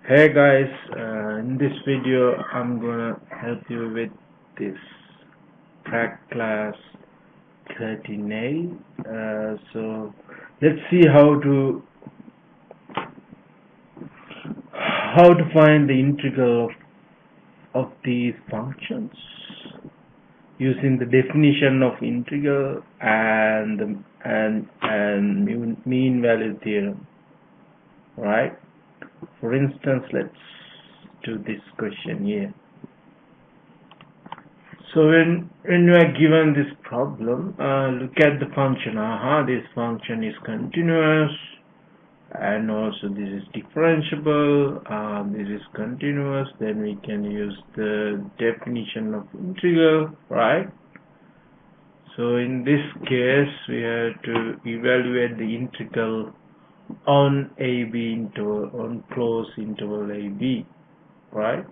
Hey guys, in this video I'm gonna help you with this Prac class 13a. So let's see how to find the integral of these functions using the definition of integral and mean value theorem, right? For instance, let's do this question here. So when you are given this problem, look at the function. This function is continuous, and also this is differentiable. This is continuous. Then we can use the definition of integral, right? So in this case, we have to evaluate the integral on AB interval, on closed interval AB, right?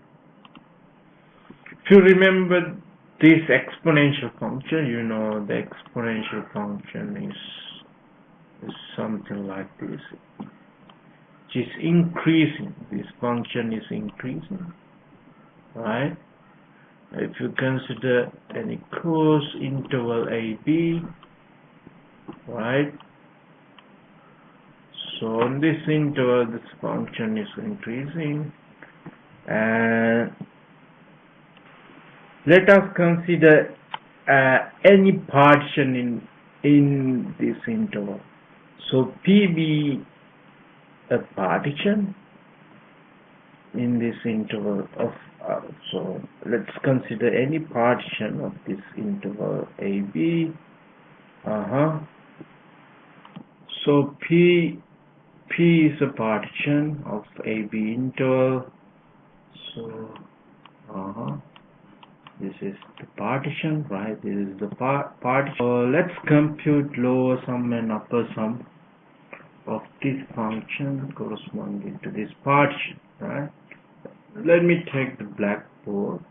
If you remember this exponential function, you know the exponential function is something like this. It is increasing. This function is increasing, right? If you consider any closed interval AB, right? So on this interval, this function is increasing, and let us consider any partition in this interval. So P be a partition in this interval of. So let's consider any partition of this interval AB. So P is a partition of AB interval. So this is the partition, right? This is the partition. So let's compute lower sum and upper sum of this function corresponding to this partition, right? Let me take the blackboard.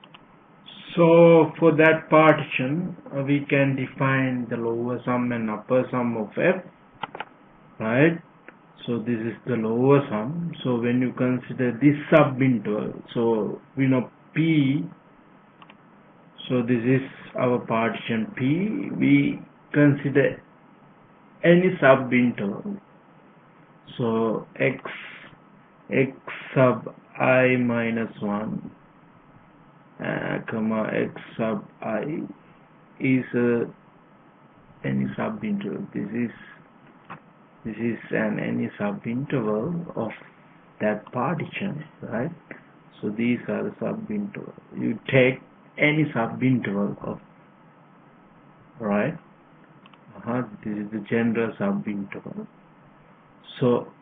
So for that partition, we can define the lower sum and upper sum of f, right? So this is the lower sum. So when you consider this subinterval, so we know P, so this is our partition P. We consider any subinterval. So x sub I minus 1, comma x sub I is any subinterval. This is any subinterval of that partition, right? So these are the subinterval. You take any subinterval of, right? This is the general subinterval. So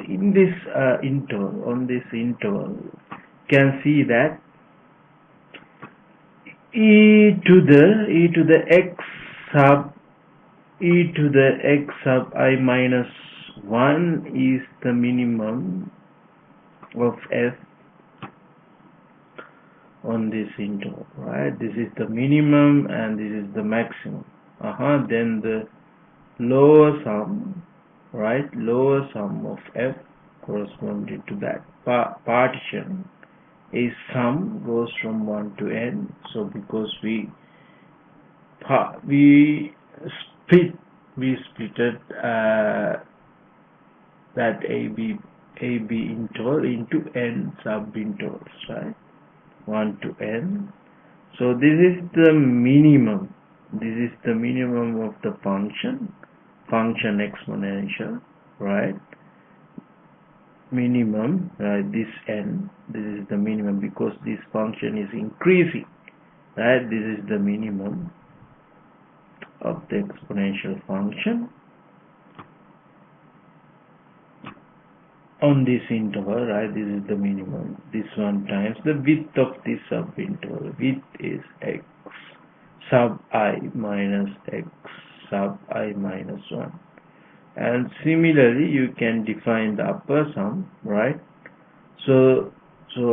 in this interval, on this interval, can see that e to the x sub I minus 1 is the minimum of f on this interval, right? This is the minimum and this is the maximum. Then the lower sum, right? Lower sum of f corresponding to that partition is sum goes from 1 to n. So because we splitted that AB interval into n subintervals, right? 1 to n. So this is the minimum. This is the minimum of the function exponential, right? Minimum, right? This n, this is the minimum because this function is increasing, right? This is the minimum of the exponential function on this interval, right? This is the minimum. This one times the width of this subinterval. Width is x sub I minus x sub I minus 1. And similarly, you can define the upper sum, right? So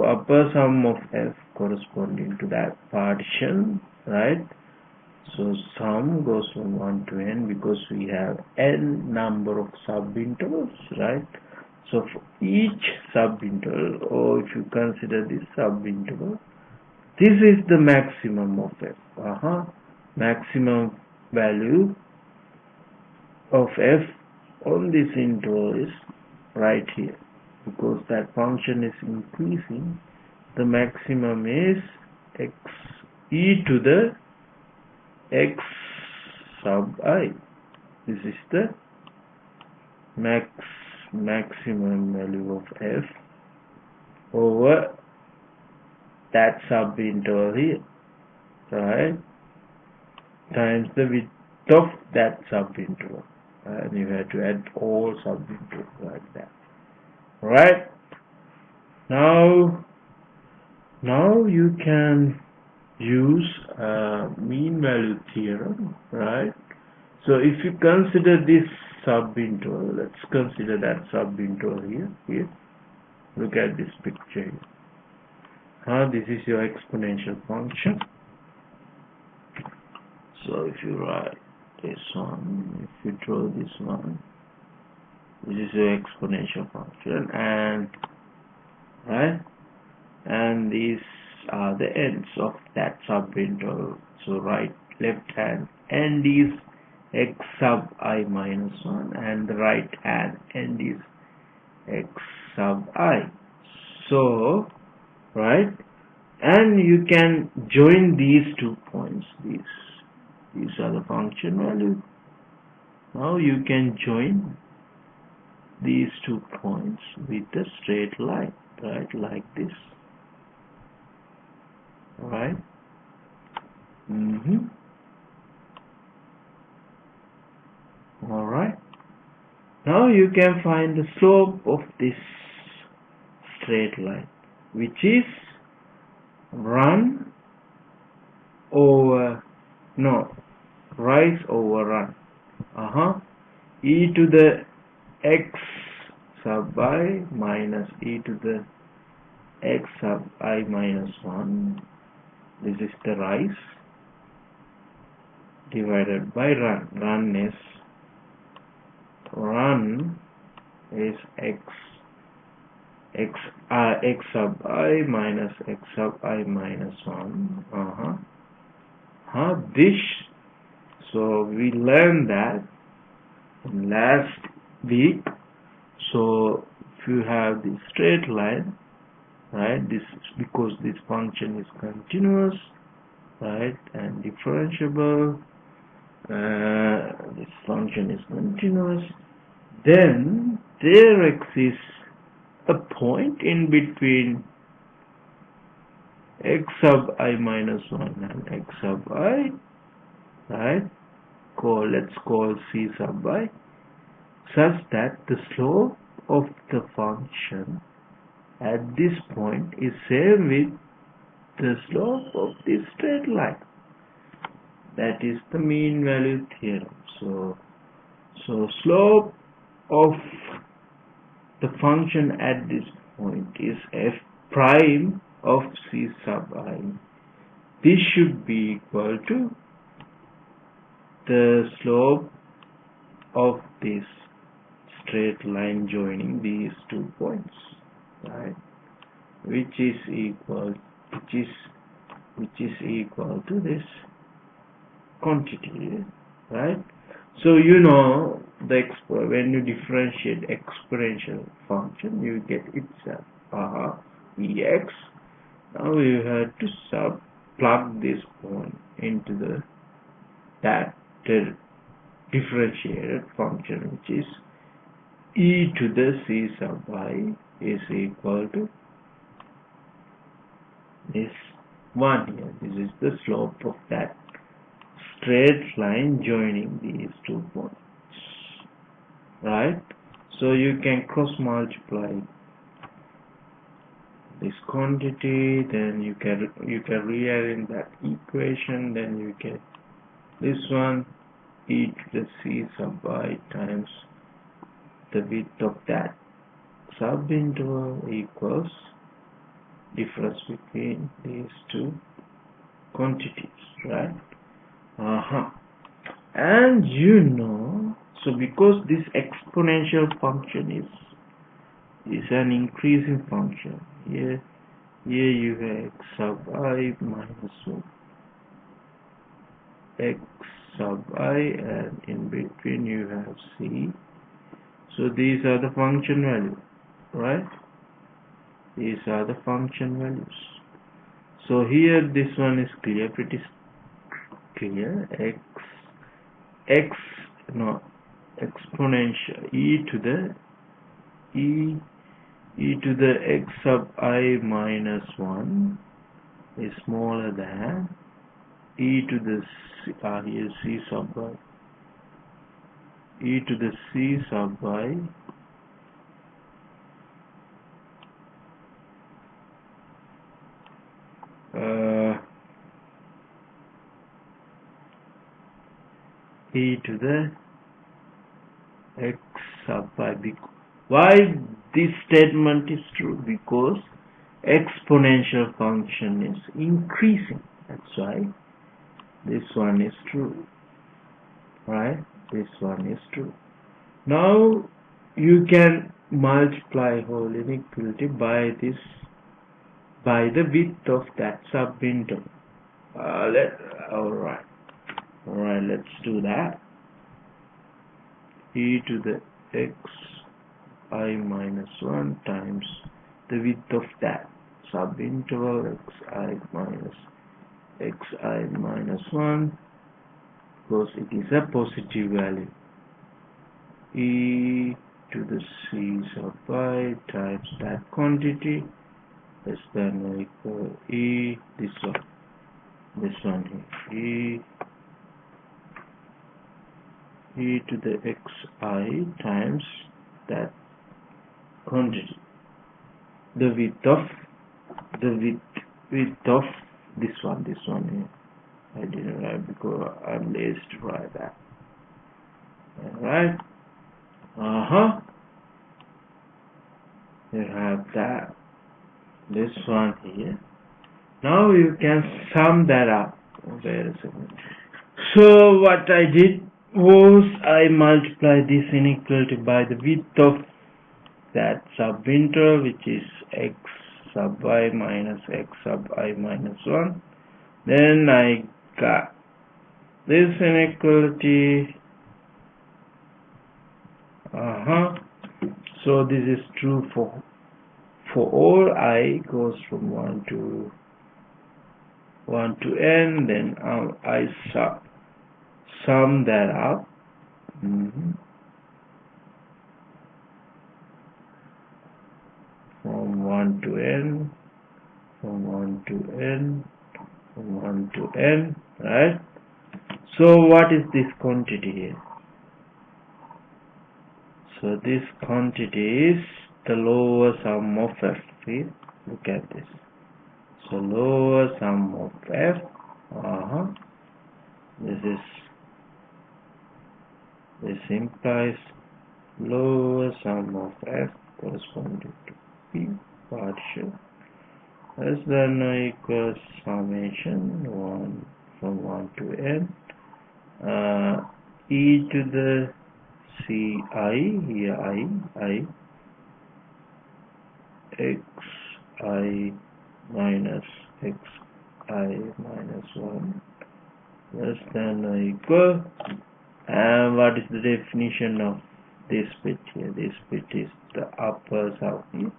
upper sum of f corresponding to that partition, right? So sum goes from 1 to n because we have n number of subintervals, right? So for each subinterval, or if you consider this subinterval, this is the maximum of f. Maximum value of f on this interval is right here. Because that function is increasing, the maximum is x e to the x sub I. This is the maximum value of f over that subinterval here, right, times the width of that subinterval, and you have to add all subintervals like that, right? Now you can use mean value theorem, right? So if you consider this subinterval, let's consider that subinterval here. Look at this picture here. This is your exponential function. So if you write this one, if you draw this one, this is your exponential function, and right, and these are the ends of that subinterval. So right, left hand end is x sub I minus 1, and the right hand end is x sub I. So right, and you can join these 2 points. These are the function values. Now you can join these 2 points with a straight line, right, like this, right? Alright, now you can find the slope of this straight line, which is rise over run, e to the x sub I minus e to the x sub I minus 1. This is the rise divided by run. Run is x sub I minus x sub I minus 1. This, so we learned that last week. So if you have the straight line, right, this is because this function is continuous, right, and differentiable. This function is continuous, then there exists a point in between x sub I minus 1 and x sub I, right, let's call c sub I, such that the slope of the function at this point is same with the slope of this straight line. That is the mean value theorem. So slope of the function at this point is f prime of c sub I. This should be equal to the slope of this straight line joining these 2 points, right, which is equal to this quantity, right? So you know when you differentiate exponential function, you get itself ex. Now you have to plug this point into that differentiated function, which is e to the c sub I is equal to this one here. This is the slope of that straight line joining these 2 points, right? So you can cross multiply this quantity, then you can rearrange that equation, then you get this one, e to the c sub I times the width of that subinterval equals difference between these 2 quantities, right? And you know, so because this exponential function is is an increasing function. Here you have x sub I minus 1, x sub I, and in between you have c. So these are the function values, right? These are the function values. So here this one is clear, pretty clear. Exponential e to the x sub I minus 1 is smaller than e to the here c sub I, e to the c sub I e to the x sub I. Why this statement is true? Because exponential function is increasing. That's why this one is true, right? This one is true. Now you can multiply whole inequality by the width of that subinterval. Alright, let's do that. E to the x I minus 1 times the width of that subinterval xi minus 1, because it is a positive value, e to the c sub I times that quantity less than or equal e, this one here, e to the xi times that quantity, the width of this one here. I didn't write because I'm lazy to write that. Alright. You have that. This one here. Now you can sum that up. Wait a second. So what I did was I multiplied this inequality by the width of that subinterval, which is x sub I minus x sub I minus 1. Then I got this inequality. So this is true for all I goes from 1 to n. Then I sum that up. From 1 to n, from 1 to n, from 1 to n, right? So what is this quantity here? So this quantity is the lower sum of f. See? Look at this. So lower sum of f. This implies lower sum of f corresponding to p partial less than or equals summation 1 from 1 to n e to the ci, here I xi minus xi minus 1 less than or equal, and what is the definition of this bit here? This bit is the upper sum here,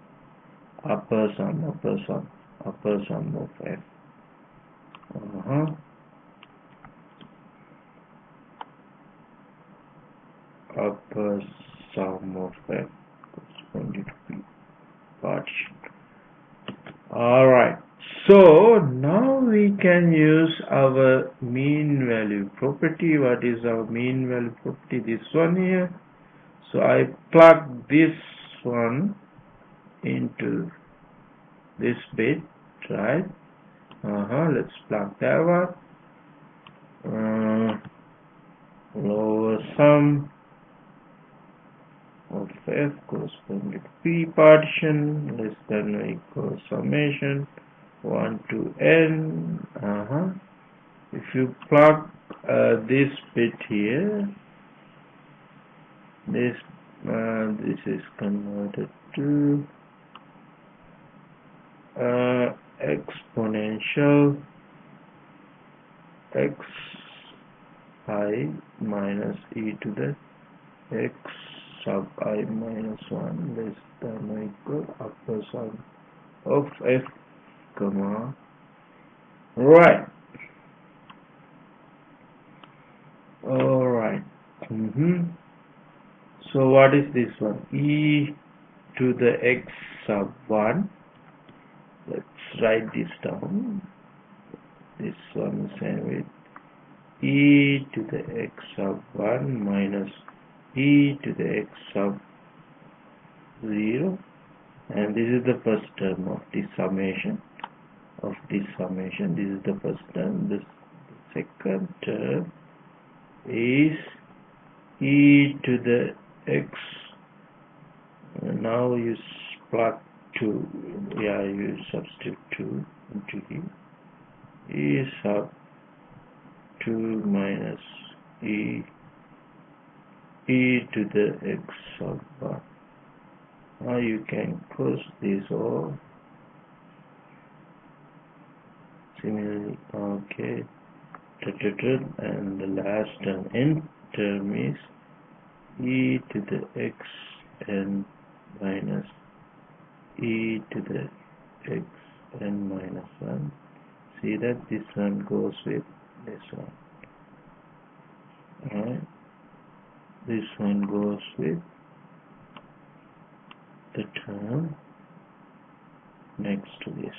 upper sum of f. Upper sum of f corresponding to p partition. Alright, so now we can use our mean value property. What is our mean value property? This one here. So I plug this one into this bit, right? Let's plug that one. Lower sum of f corresponding to p partition less than or equal summation 1 to n. If you plug this bit here, this is converted to exponential x I minus e to the x sub I minus 1 less than or equal upper sum of f comma right. Alright. So what is this one? E to the x sub 1. Let's write this down. This one is same with e to the x sub 1 minus e to the x sub 0, and this is the first term of this summation. This is the first term. The second term is e to the x. Now you plug 2. You substitute 2 into here. E sub 2 minus e to the x sub 1. Now you can cross this off. Similarly, okay. And the last term, n term is e to the x n minus e to the x n minus 1. See that this one goes with this one. Alright. This one goes with the term next to this.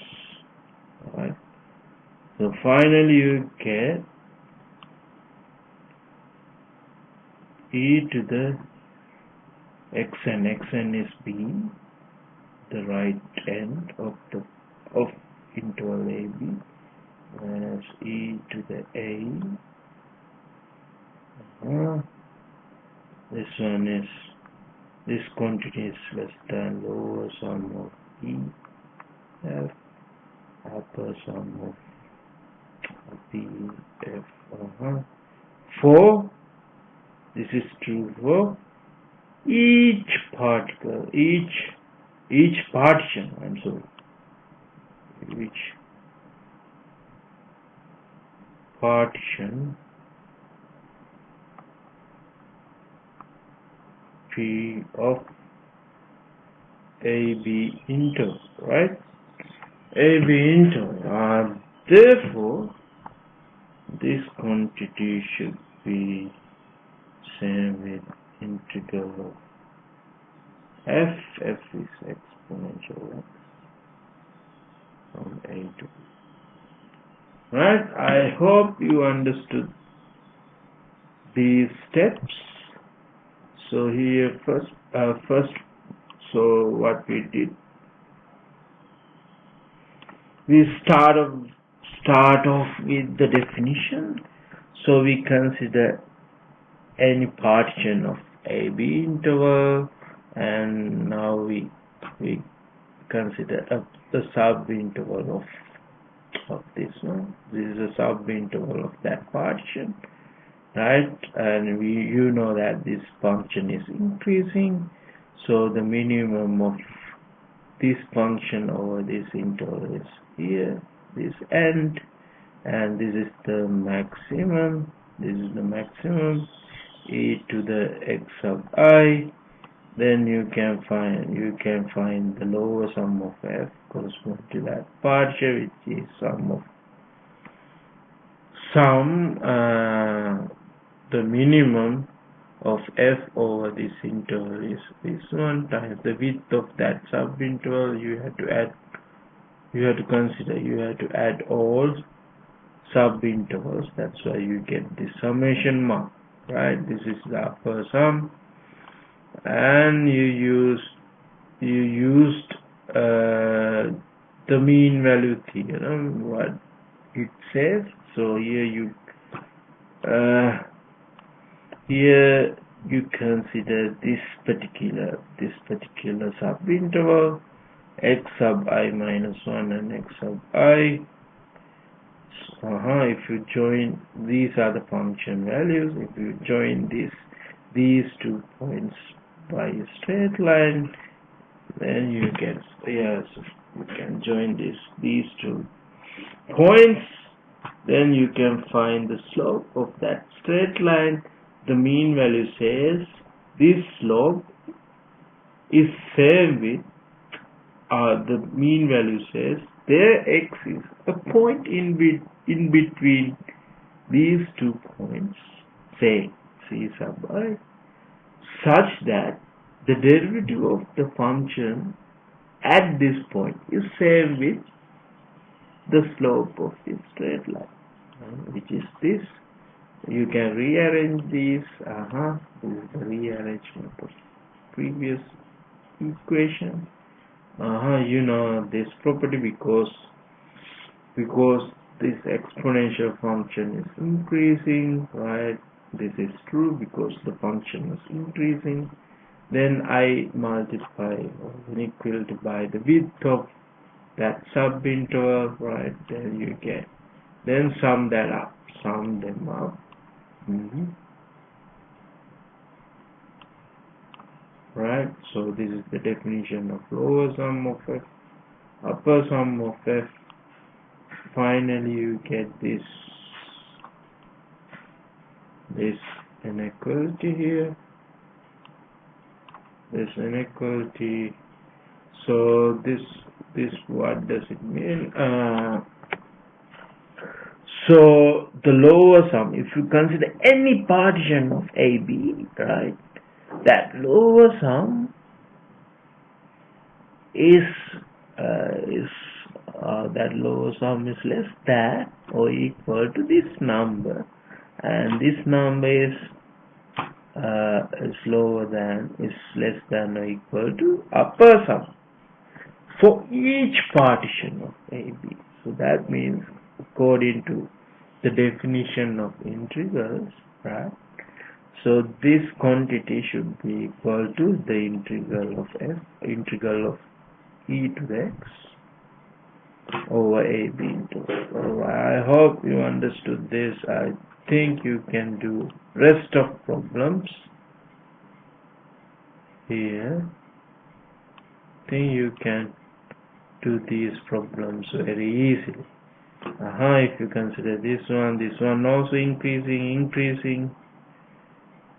Alright. So finally you get e to the xn is b, the right end of interval AB, minus e to the a. This one is, this quantity is less than lower sum of e f upper sum of b f. For this is true for each particle, each partition, each partition P of AB interval, right? AB interval. Therefore, this quantity should be same with integral of f. F is exponential x from a to b. Right? I hope you understood these steps. So here first, so what we did, we start off with the definition. So we consider any partition of AB interval, and now we consider the sub-interval of this one. This is a sub-interval of that partition, right? And you know that this function is increasing, so the minimum of this function over this interval is here, this end, and this is the maximum. This is the maximum, e to the x sub I. Then you can find the lower sum of f corresponding to that partition, which is the minimum of f over this interval is this one times the width of that subinterval. You have to add all subintervals. That's why you get this summation mark, right? This is the upper sum, and you used the mean value theorem, what it says. So here you consider this particular subinterval, x sub I minus 1 and x sub I. If you join, these are the function values. If you join these 2 points by a straight line, then you can, yes, you can join these two points. Then you can find the slope of that straight line. The mean value says this slope is same with the mean value says their x is a point in between these 2 points, say c sub I, such that the derivative of the function at this point is same with the slope of this straight line, which is this. You can rearrange these. This is the rearrangement of previous equation. You know this property because this exponential function is increasing, right? This is true because the function is increasing. Then I multiply inequality by the width of that subinterval, right? Then you get, then sum them up. Right, so this is the definition of lower sum of f, upper sum of f. Finally you get this inequality here, this inequality. So this what does it mean? So the lower sum, if you consider any partition of AB, right, that lower sum is less than or equal to this number, and this number is less than or equal to upper sum for each partition of AB. So that means, according to the definition of integrals, right? So this quantity should be equal to the integral of e to the x over AB into x. I hope you understood this. I think you can do rest of problems here. I think you can do these problems very easily. If you consider this one also increasing,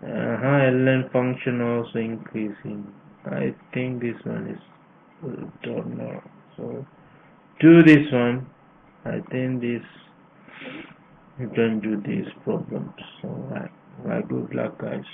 ln function also increasing. I think this one is, don't know. So do this one. I think this, you can do these problems. Alright, good luck guys.